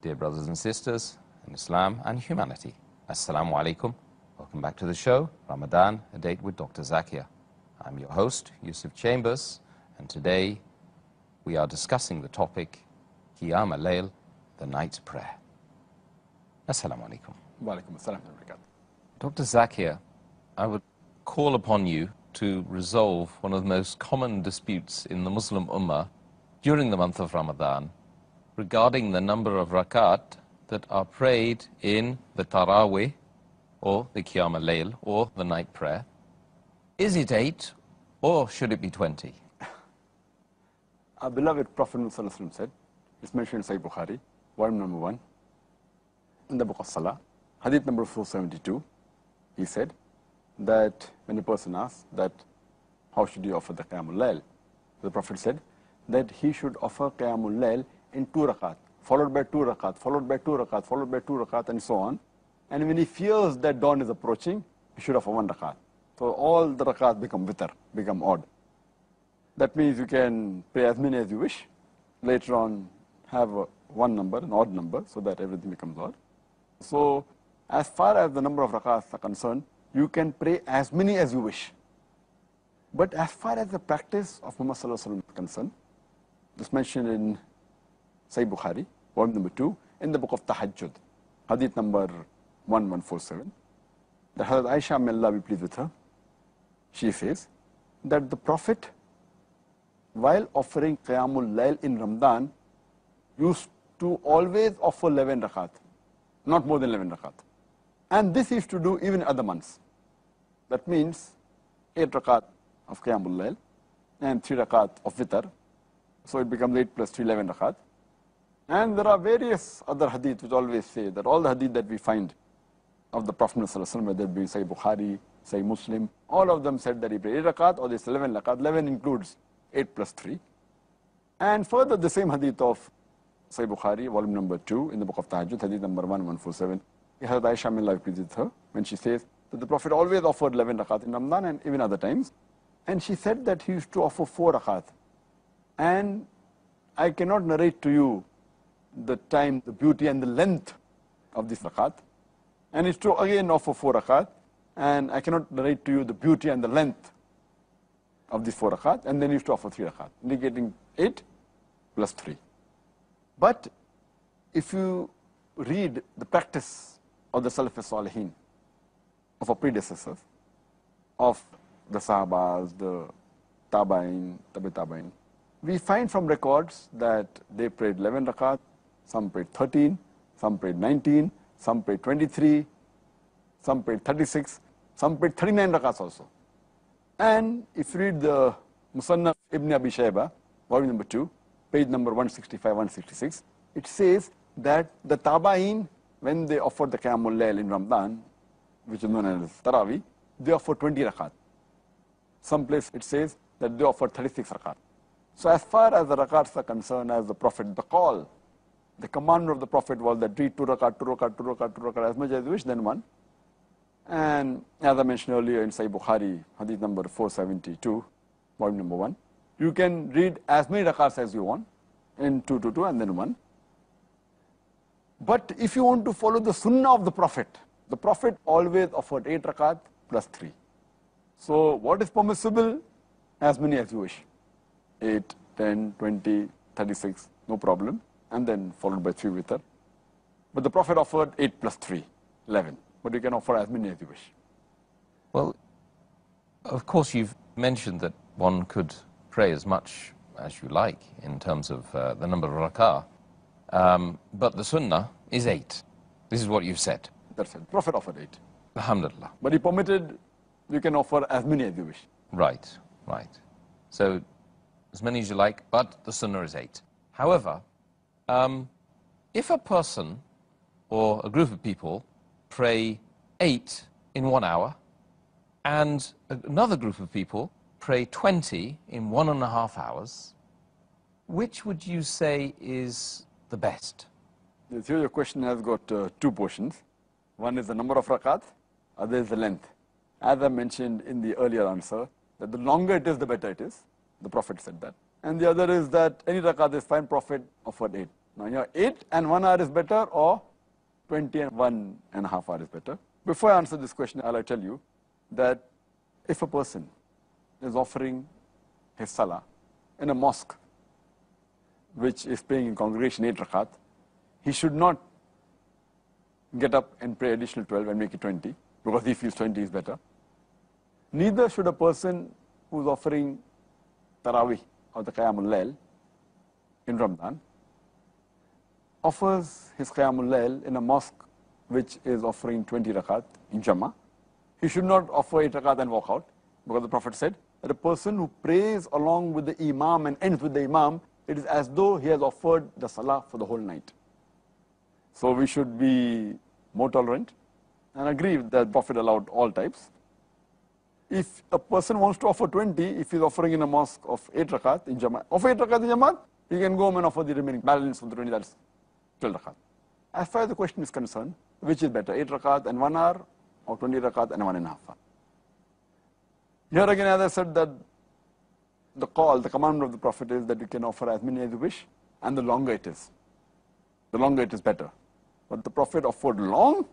Dear brothers and sisters in Islam and humanity, Assal-mo-alaikum. Welcome back to the show, Ramadan, a date with Dr. Zakir. I'm your host, Yusuf Chambers, and today we are discussing the topic, Qiyaam Layl, the night prayer. Assalamu-alaikum. Wa alaikum assalam wa barakatuh. Dr. Zakir, I would call upon you to resolve one of the most common disputes in the Muslim Ummah during the month of Ramadan regarding the number of rakat that are prayed in the Taraweeh, or the Qiyaam Layl, or the night prayer. Is it 8, or should it be 20? Our beloved Prophet ﷺ said, it's mentioned in Sahih Bukhari, volume number 1, in the book of Salah, hadith number 472, he said that when a person asks that, how should you offer the Qiyamul Layl? The Prophet said that he should offer Qiyamul Layl in 2 rakat, followed by 2 rakat, followed by 2 rakat, followed by 2 rakat, and so on. And when he fears that dawn is approaching, he should offer 1 rakat. So all the rakat become witr, become odd. That means you can pray as many as you wish. Later on, have one number, an odd number, so that everything becomes odd. So as far as the number of rakats are concerned, you can pray as many as you wish. But as far as the practice of Muhammad Sallallahu Alaihi Wasallam is concerned, this mentioned in Sahih Bukhari, volume number 2, in the book of Tahajjud, hadith number 1147, that Hazrat Aisha, may Allah be pleased with her, she says that the Prophet, while offering Qiyamul Layl in Ramadan, used to always offer 11 rakat, not more than 11 rakat. And this he used to do even other months. That means 8 rakat of Qiyamul Layl and 3 rakat of Witr. So it becomes 8 plus 3, 11 rakat. And there are various other hadith which always say that all the hadith that we find of the Prophet ﷺ, whether it be Sahih Bukhari, Sahih Muslim, all of them said that he prayed 8 rakat or this 11 rakat. 11 includes 8 plus 3. And further, the same hadith of Sahih Bukhari, volume number 2, in the book of Tahajjud, hadith number 1147, Hazrat Aisha, may Allah be pleased with her, when she says that the Prophet always offered 11 rakat in Ramadan and even other times. And she said that he used to offer 4 rakat. And I cannot narrate to you the time, the beauty and the length of this rakat. And it's to again offer 4 rakat. And I cannot narrate to you the beauty and the length of this 4 rakat. And then he used to offer 3 rakat, indicating 8 plus 3. But if you read the practice of the Salaf Salihin, of our predecessors, of the Sahabas, the Tabain, Tabi Tabain, we find from records that they prayed 11 rakat, some prayed 13, some prayed 19, some prayed 23, some prayed 36, some prayed 39 rakats also. And if you read the Musannaf Ibn Abi Shayba, volume number 2, page number 165, 166, it says that the Tabain, when they offered the Qiyamul Layl in Ramadan, which is known as Taraweeh, they offered 20 rakat. Some place it says that they offered 36 rakat. So as far as the rakats are concerned, as the Prophet, the call, the command of the Prophet was that read 2 rakat, 2 rakat, 2 rakat, 2 rakat, as much as you wish, then 1. And as I mentioned earlier in Sahih Bukhari, hadith number 472, volume number 1, you can read as many rakats as you want, in 2, 2, 2, and then 1. But if you want to follow the sunnah of the Prophet always offered 8 rakat plus 3. So what is permissible? As many as you wish. 8, 10, 20, 36, no problem. And then followed by 3 witr. But the Prophet offered 8 plus 3, 11. But you can offer as many as you wish. Well, of course you've mentioned that one could pray as much as you like in terms of the number of rakah. But the sunnah is 8. This is what you've said. That's it. The Prophet offered 8. Alhamdulillah. But he permitted, you can offer as many as you wish. Right, right. So, as many as you like, but the sunnah is 8. However, if a person or a group of people pray 8 in 1 hour, and another group of people pray 20 in 1.5 hours, which would you say is the best? Here your question has got 2 portions. One is the number of rakat, other is the length. As I mentioned in the earlier answer, that the longer it is, the better it is. The Prophet said that. And the other is that any rakat is fine, Prophet offered 8. Now, your 8 and 1 hour is better, or 20 and 1.5 hour is better? Before I answer this question, I'll tell you that if a person is offering his salah in a mosque, which is praying in congregation 8 rakat, he should not get up and pray additional 12 and make it 20, because he feels 20 is better. Neither should a person who's offering Taraweeh or the Qiyaam Layl in Ramadan offers his Qiyaam Layl in a mosque which is offering 20 rakat in Jama. He should not offer 8 rakat and walk out, because the Prophet said that a person who prays along with the Imam and ends with the Imam, it is as though he has offered the Salah for the whole night. So we should be more tolerant and agree that the Prophet allowed all types. If a person wants to offer 20, if he's offering in a mosque of 8 rakat in Jamaat, offer 8 rakat in Jamaat, he can go home and offer the remaining balance of the 20, that's 12 rakat. As far as the question is concerned, which is better, 8 rakat and 1 hour, or 20 rakat and 1.5 hour? Here again, as I said, that the call, the commandment of the Prophet is that you can offer as many as you wish, and the longer it is better. But the Prophet offered long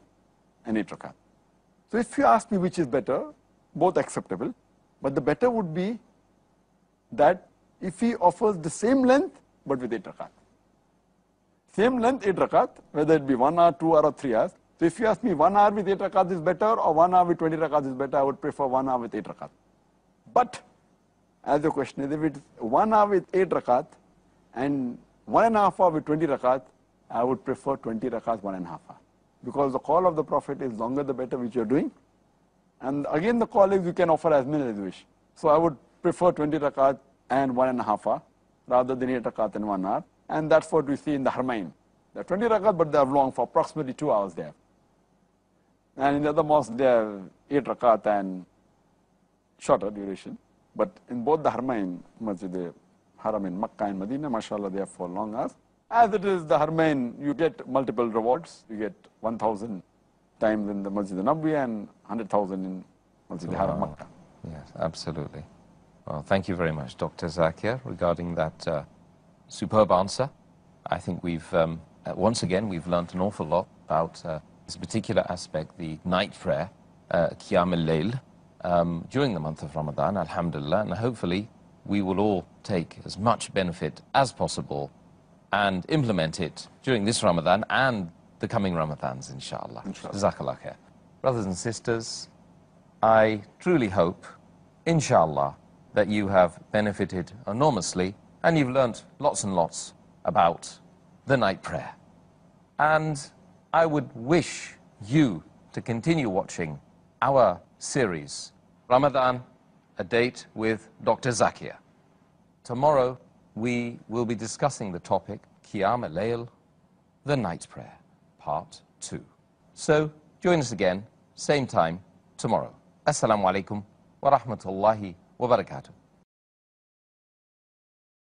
and 8 rakat. So if you ask me which is better, both acceptable, but the better would be that if he offers the same length, but with 8 rakat. Same length, 8 rakat, whether it be 1 hour, 2 hour, or 3 hours. So if you ask me 1 hour with 8 rakat is better, or 1 hour with 20 rakat is better, I would prefer 1 hour with 8 rakat. But, as the question is, if it's 1 hour with 8 rakat, and 1.5 hour with 20 rakat, I would prefer 20 rakat, 1.5 hour. Because the call of the Prophet is longer the better, which you're doing. And again, the call is you can offer as many as you wish. So I would prefer 20 rakat and 1.5 hour, rather than 8 rakat and 1 hour. And that's what we see in the Haramain. They're 20 rakat, but they are long for approximately 2 hours there. And in the other mosques, they are 8 rakat and shorter duration. But in both the Haramain, Masjid Haram in Makkah and Medina, mashallah, they are for long hours. As it is the Haramain, you get multiple rewards. You get 1,000 times in the Masjid al-Nabawi and 100,000 in Masjid Haram, Makkah. Yes, absolutely. Well, thank you very much, Dr. Zakir, regarding that superb answer. I think we've, once again, we've learnt an awful lot about this particular aspect, the night prayer, Qiyaam al-Layl, during the month of Ramadan, alhamdulillah, and hopefully we will all take as much benefit as possible and implement it during this Ramadan and the coming Ramadans, inshallah. Jazakallah khair. Brothers and sisters, I truly hope, inshallah, that you have benefited enormously and you've learnt lots and lots about the night prayer. And I would wish you to continue watching our series, Ramadan, A Date with Dr. Zakir. Tomorrow, we will be discussing the topic, Qiyaam al-Layl, the night prayer, part 2. So, join us again, same time, tomorrow. Assalamu-alaikum wa rahmatullahi wa barakatuh.